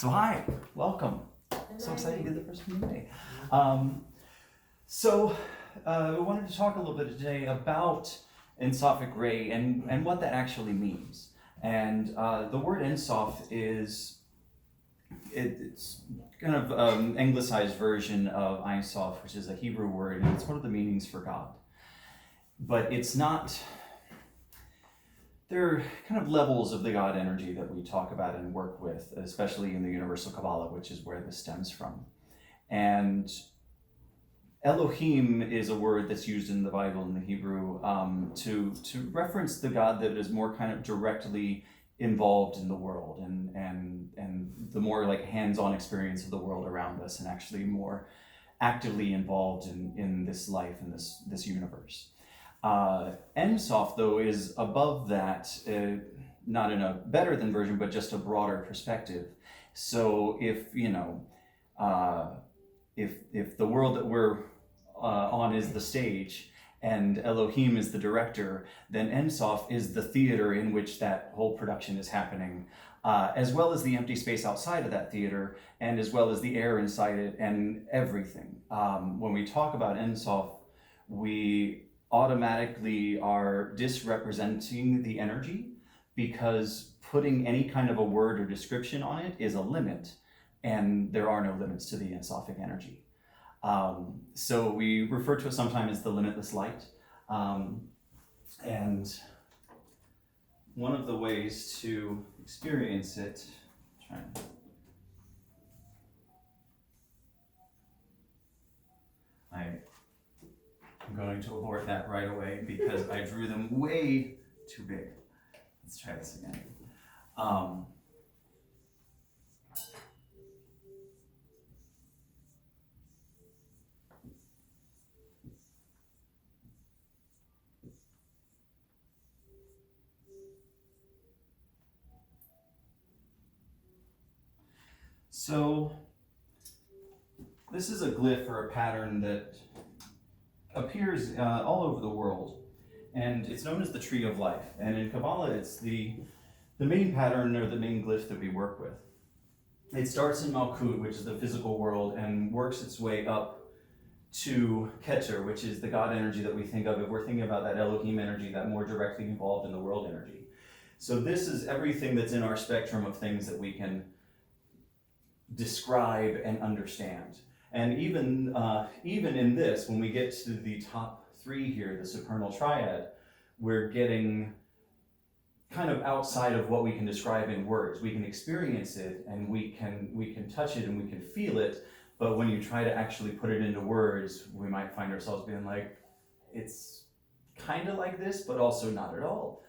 So hi, welcome. So excited to get the first one today. We wanted to talk a little bit today about Ensofic Ray and what that actually means. And the word Ensof it's kind of anglicized version of Ein Sof, which is a Hebrew word, and it's one of the meanings for God. But it's not. There are kind of levels of the God energy that we talk about and work with, especially in the Universal Kabbalah, which is where this stems from. And Elohim is a word that's used in the Bible in the Hebrew to reference the God that is more kind of directly involved in the world and the more like hands-on experience of the world around us and actually more actively involved in this life and this universe. Ensof, though, is above that, not in a better than version, but just a broader perspective. So if the world that we're on is the stage and Elohim is the director, then Ensof is the theater in which that whole production is happening, as well as the empty space outside of that theater, and as well as the air inside it and everything. When we talk about Ensof, we automatically are disrepresenting the energy because putting any kind of a word or description on it is a limit, and there are no limits to the Ensofic energy. So we refer to it sometimes as the limitless light. And one of the ways to experience it, I'm going to abort that right away because I drew them way too big. Let's try this again. So this is a glyph or a pattern that appears all over the world, and it's known as the Tree of Life. And in Kabbalah, it's the main pattern or the main glyph that we work with. It starts in Malkut, which is the physical world, and works its way up to Keter, which is the God energy that we think of if we're thinking about that Elohim energy, that more directly involved in the world energy. So this is everything that's in our spectrum of things that we can describe and understand. And even in this, when we get to the top three here, the supernal triad, we're getting kind of outside of what we can describe in words. We can experience it and we can touch it and we can feel it, but when you try to actually put it into words, we might find ourselves being like, it's kind of like this, but also not at all.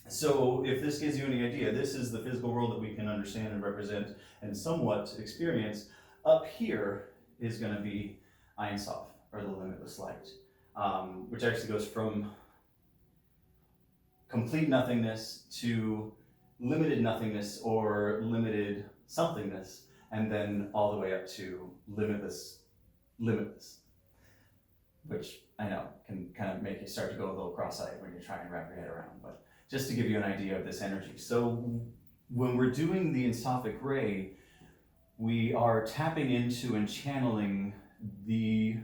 So if this gives you any idea, this is the physical world that we can understand and represent and somewhat experience. Up here is going to be Ein Sof, or the limitless light, which actually goes from complete nothingness to limited nothingness or limited somethingness, and then all the way up to limitless, which I know can kind of make you start to go a little cross-eyed when you're trying to wrap your head around, but just to give you an idea of this energy. So when we're doing the Ensofic Ray, we are tapping into and channeling the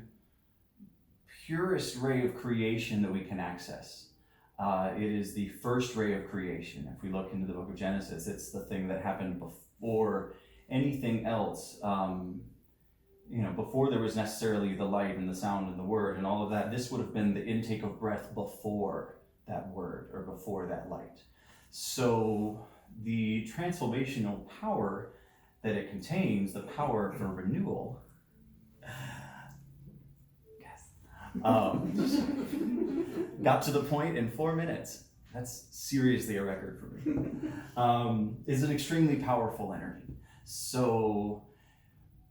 purest ray of creation that we can access. It is the first ray of creation. If we look into the book of Genesis, it's the thing that happened before anything else. Before there was necessarily the light and the sound and the word and all of that, this would have been the intake of breath before that word or before that light. So the transformational power that it contains, the power for renewal, got to the point in 4 minutes. That's seriously a record for me. Is an extremely powerful energy. So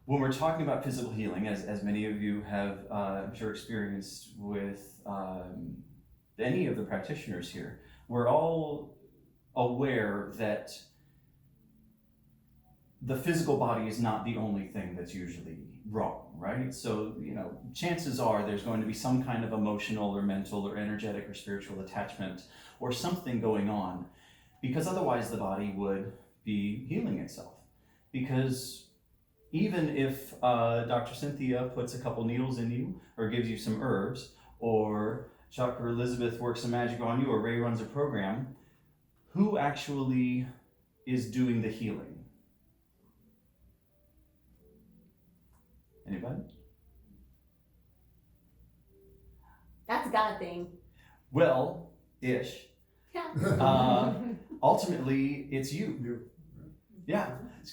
when we're talking about physical healing, as many of you have, I'm sure, experienced with any of the practitioners here, we're all aware that the physical body is not the only thing that's usually wrong, right? So, chances are there's going to be some kind of emotional or mental or energetic or spiritual attachment or something going on, because otherwise the body would be healing itself. Because even if Dr. Cynthia puts a couple needles in you, or gives you some herbs, or Chuck or Elizabeth works some magic on you, or Ray runs a program, who actually is doing the healing? Anybody? That's a God thing. Well, ish. Ultimately, it's you. Yeah,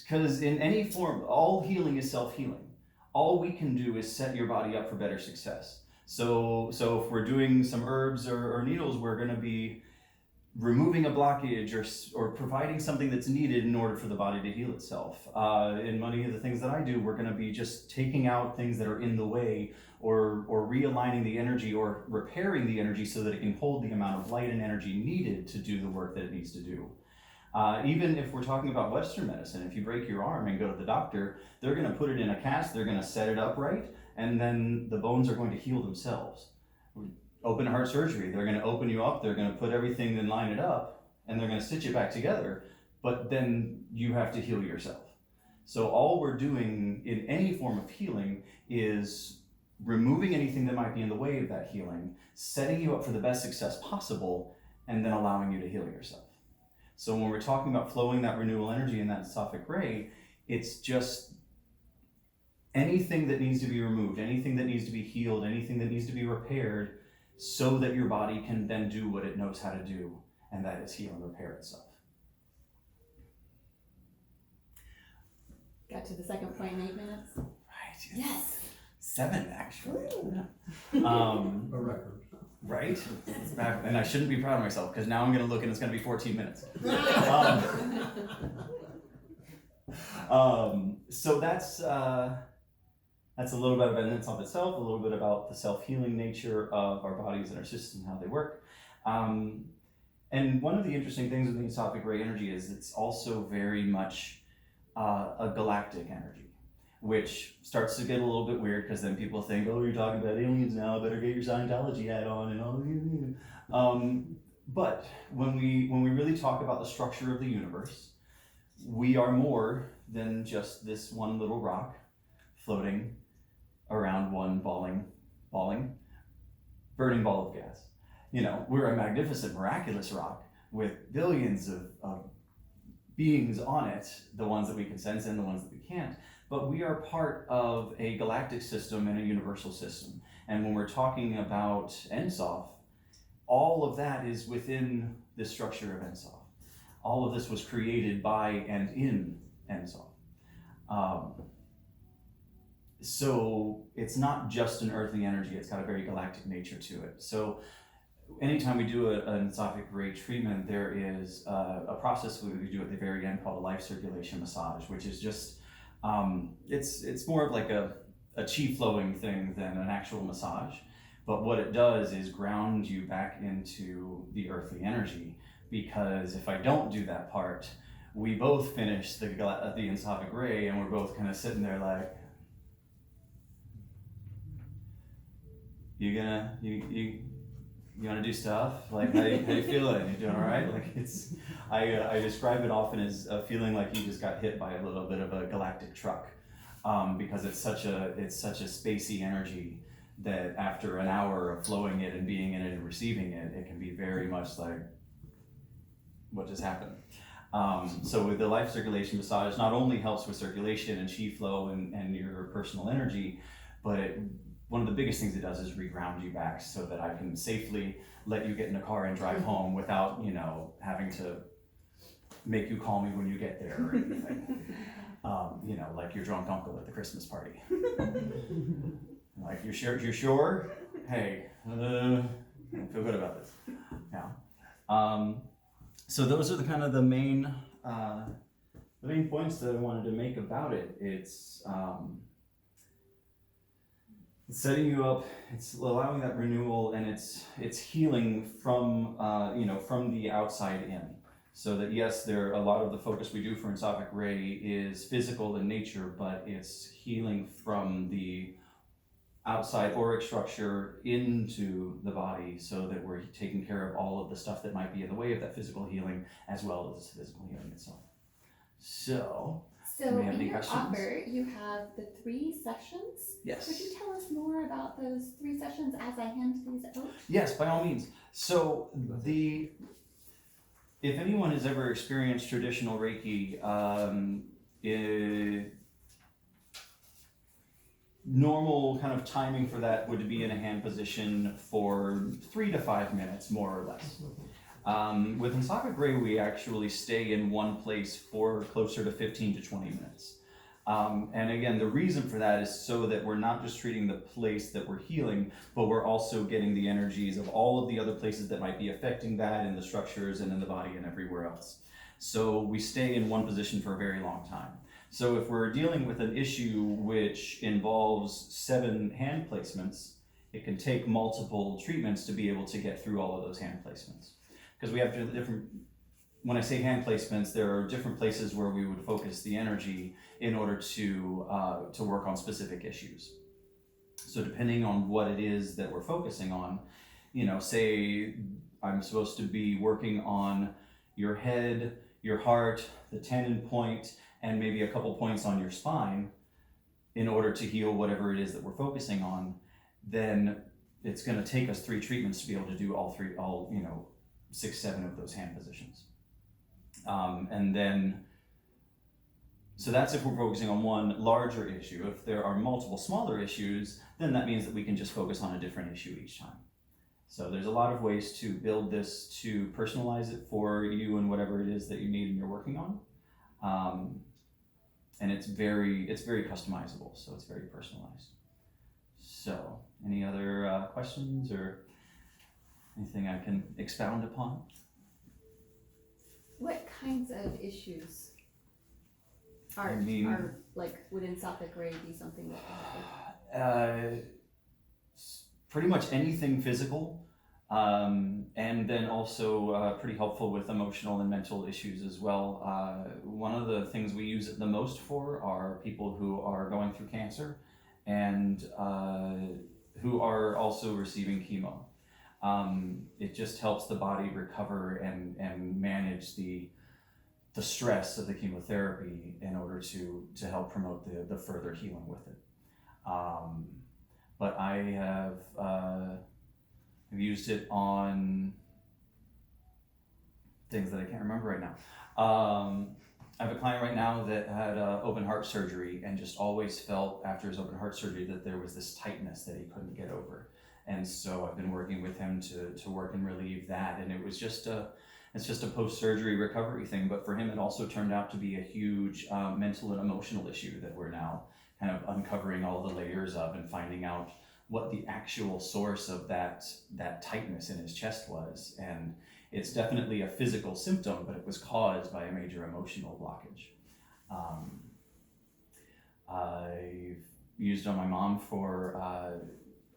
because in any form, all healing is self-healing. All we can do is set your body up for better success. So if we're doing some herbs or needles, we're going to be removing a blockage or providing something that's needed in order for the body to heal itself. In many of the things that I do, we're going to be just taking out things that are in the way, or realigning the energy, or repairing the energy so that it can hold the amount of light and energy needed to do the work that it needs to do. Even if we're talking about Western medicine, if you break your arm and go to the doctor, they're going to put it in a cast, they're going to set it up right, and then the bones are going to heal themselves. Open heart surgery, they're going to open you up, they're going to put everything and line it up, and they're going to stitch it back together, but then you have to heal yourself. So all we're doing in any form of healing is removing anything that might be in the way of that healing, setting you up for the best success possible, and then allowing you to heal yourself. So when we're talking about flowing that renewal energy in that Ensofic Ray, it's just anything that needs to be removed, anything that needs to be healed, anything that needs to be repaired, so that your body can then do what it knows how to do, and that is heal and repair itself. Got to the second point in 8 minutes? Right. Yes. 7, actually. A record. Right? And I shouldn't be proud of myself, because now I'm going to look and it's going to be 14 minutes. So that's a little bit about Ensofic itself, a little bit about the self-healing nature of our bodies and our systems and how they work. And one of the interesting things with the Ensofic Ray energy is it's also very much a galactic energy, which starts to get a little bit weird, because then people think, oh, you're talking about aliens now, better get your Scientology hat on and all. But when we really talk about the structure of the universe, we are more than just this one little rock floating around one burning ball of gas. We're a magnificent, miraculous rock with billions of beings on it, the ones that we can sense and the ones that we can't. But we are part of a galactic system and a universal system. And when we're talking about Ensof, all of that is within the structure of Ensof. All of this was created by and in Ensof. So it's not just an earthly energy, it's got a very galactic nature to it. So anytime we do an Ensofic Ray treatment, there is a process we do at the very end called a life circulation massage, which is just, it's more of like a chi flowing thing than an actual massage. But what it does is ground you back into the earthly energy, because if I don't do that part, we both finish the Ensofic Ray and we're both kind of sitting there like, you want to do stuff? Like, how you feeling? You doing all right? Like, I describe it often as a feeling like you just got hit by a little bit of a galactic truck, because it's such a spacey energy that after an hour of flowing it and being in it and receiving it, it can be very much like, what just happened? So with the life circulation massage, not only helps with circulation and chi flow and your personal energy, but one of the biggest things it does is reground you back so that I can safely let you get in a car and drive home without, having to make you call me when you get there or anything. Like your drunk uncle at the Christmas party. Like, you're sure? Hey, I feel good about this. Yeah. So those are the main points that I wanted to make about it. It's setting you up, it's allowing that renewal, and it's healing from the outside in. So that yes, a lot of the focus we do for Ensofic Ray is physical in nature, but it's healing from the outside auric structure into the body, so that we're taking care of all of the stuff that might be in the way of that physical healing, as well as physical healing itself. So, So Do we have in any your questions? offer, you have the 3 sessions. yes. Could you tell us more about those 3 sessions as I hand these out? Yes, by all means. So if anyone has ever experienced traditional Reiki, normal kind of timing for that would be in a hand position for 3 to 5 minutes, more or less. With Ensofic Ray, we actually stay in one place for closer to 15 to 20 minutes. And again, the reason for that is so that we're not just treating the place that we're healing, but we're also getting the energies of all of the other places that might be affecting that in the structures and in the body and everywhere else. So we stay in one position for a very long time. So if we're dealing with an issue which involves 7 hand placements, it can take multiple treatments to be able to get through all of those hand placements. Because we have different, when I say hand placements, there are different places where we would focus the energy in order to work on specific issues. So depending on what it is that we're focusing on, say I'm supposed to be working on your head, your heart, the tendon point, and maybe a couple points on your spine in order to heal whatever it is that we're focusing on, then it's going to take us 3 treatments to be able to do all 6, 7 of those hand positions. And then, so that's if we're focusing on one larger issue. If there are multiple smaller issues, then that means that we can just focus on a different issue each time. So there's a lot of ways to build this to personalize it for you and whatever it is that you need and you're working on. And it's very customizable, so it's very personalized. So, any other questions or anything I can expound upon? What kinds of issues are like, would Ensofic Ray be something that Pretty much anything physical, and then also pretty helpful with emotional and mental issues as well. One of the things we use it the most for are people who are going through cancer and who are also receiving chemo. It just helps the body recover and manage the stress of the chemotherapy in order to help promote the further healing with it. But I have used it on things that I can't remember right now. I have a client right now that had open heart surgery and just always felt after his open heart surgery that there was this tightness that he couldn't get over. And so I've been working with him to work and relieve that. And it's just a post-surgery recovery thing. But for him, it also turned out to be a huge mental and emotional issue that we're now kind of uncovering all the layers of and finding out what the actual source of that tightness in his chest was. And it's definitely a physical symptom, but it was caused by a major emotional blockage. I've used on my mom for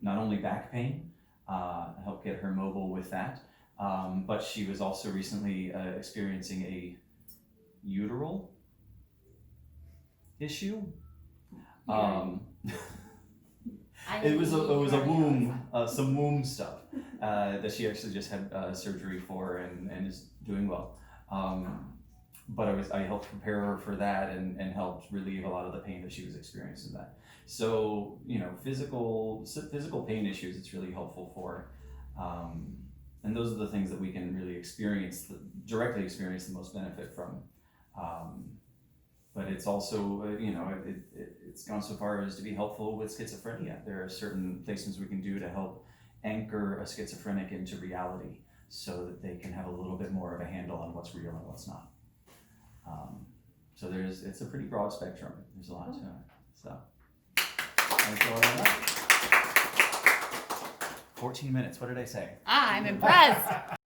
not only back pain, help get her mobile with that, but she was also recently experiencing a uteral issue. It was a womb, some womb stuff that she actually just had surgery for and is doing well. But I helped prepare her for that and helped relieve a lot of the pain that she was experiencing that. So, physical pain issues, it's really helpful for. And those are the things that we can really directly experience the most benefit from. But it's also, it's gone so far as to be helpful with schizophrenia. There are certain placements we can do to help anchor a schizophrenic into reality so that they can have a little bit more of a handle on what's real and what's not. So it's a pretty broad spectrum. There's a lot to it. So, that's all I have. 14 minutes, what did I say? I'm impressed.